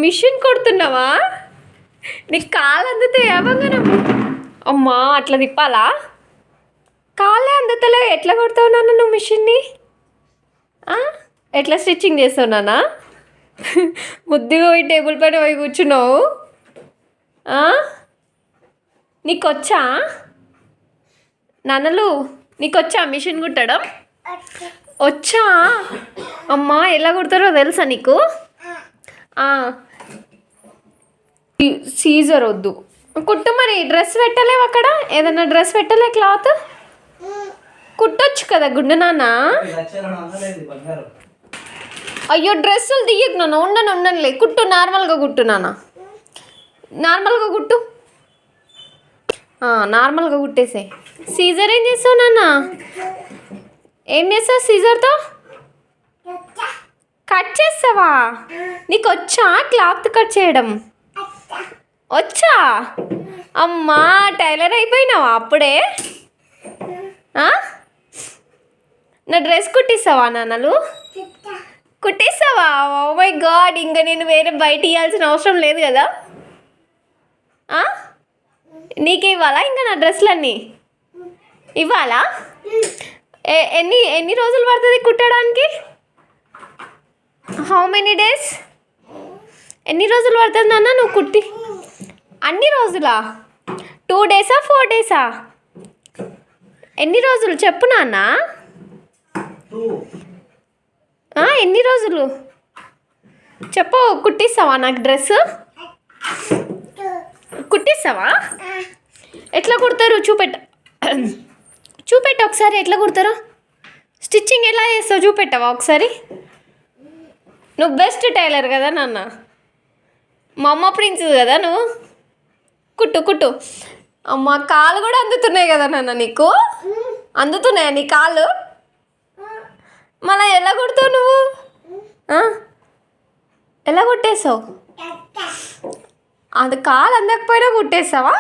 Machine కొడుతున్నావా? నీకు కాలు అందుతాయా బంగారం? అమ్మా అట్లా తిప్పాలా? కాళ్ళే అందుతలే, ఎట్లా కొడతావు నాన్న నువ్వు మిషన్ని? ఎట్లా స్టిచ్చింగ్ చేస్తావు నాన్న? ముద్దుగా పోయి టేబుల్ పైన పోయి కూర్చున్నావు. నీకు వచ్చా నాన్నలు? నీకు వచ్చా మిషన్ కుట్టడం? వచ్చా? అమ్మా ఎలా కుడతారో తెలుసా నీకు? సీజర్ వద్దు, కుట్టు. మరి డ్రెస్ పెట్టలేవు అక్కడ? ఏదన్నా డ్రెస్ పెట్టలే క్లాత్? కుట్టొచ్చు కదా గుండు నాన్న. అయ్యో డ్రెస్సులు తీయకు నాన్న. ఉండనులే, కుట్టు. నార్మల్గా కుట్టు నాన్న, నార్మల్గా కుట్టు. నార్మల్గా కుట్టేసే. సీజర్ ఏం చేస్తావు నాన్న? ఏం చేస్తావు సీజర్తో? కట్ చేస్తావా? నీకు వచ్చా క్లాత్ కట్ చేయడం? వచ్చా? అమ్మా టైలర్ అయిపోయినావా అప్పుడే? నా డ్రెస్ కుట్టిస్తావా నాన్నలు? కుట్టిస్తావా? ఓ మై గాడ్, ఇంకా నేను వేరే బయట ఇవ్వాల్సిన అవసరం లేదు కదా. నీకే ఇవ్వాలా ఇంకా నా డ్రెస్లన్నీ? ఇవ్వాలా? ఎన్ని రోజులు పడుతుంది కుట్టడానికి? How many days? ఎన్ని రోజులు పడుతుంది నాన్న నువ్వు కుట్టి? అన్ని రోజులా? 2 డేసా 4 డేసా? ఎన్ని రోజులు చెప్పు నాన్న. ఎన్ని రోజులు చెప్పు. కుట్టిస్తావా నాకు డ్రెస్? కుట్టిస్తావా? ఎట్లా కుడతారు చూపెట్టు ఒకసారి. ఎట్లా కుడతారో స్టిచ్చింగ్ ఎలా చేస్తావు చూపెట్టవా ఒకసారి? నువ్వు బెస్ట్ టైలర్ కదా నాన్న. మా అమ్మ ప్రిన్సెస్ కదా నువ్వు. కుట్టు. అమ్మ కాళ్ళు కూడా అందుతున్నాయి కదా నాన్న నీకు? అందుతున్నాయా నీ కాళ్ళు? మళ్ళీ ఎలా కుడతావు నువ్వు? ఎలా కుట్టేసావు? అది కాలు అందకపోయినా కుట్టేస్తావా?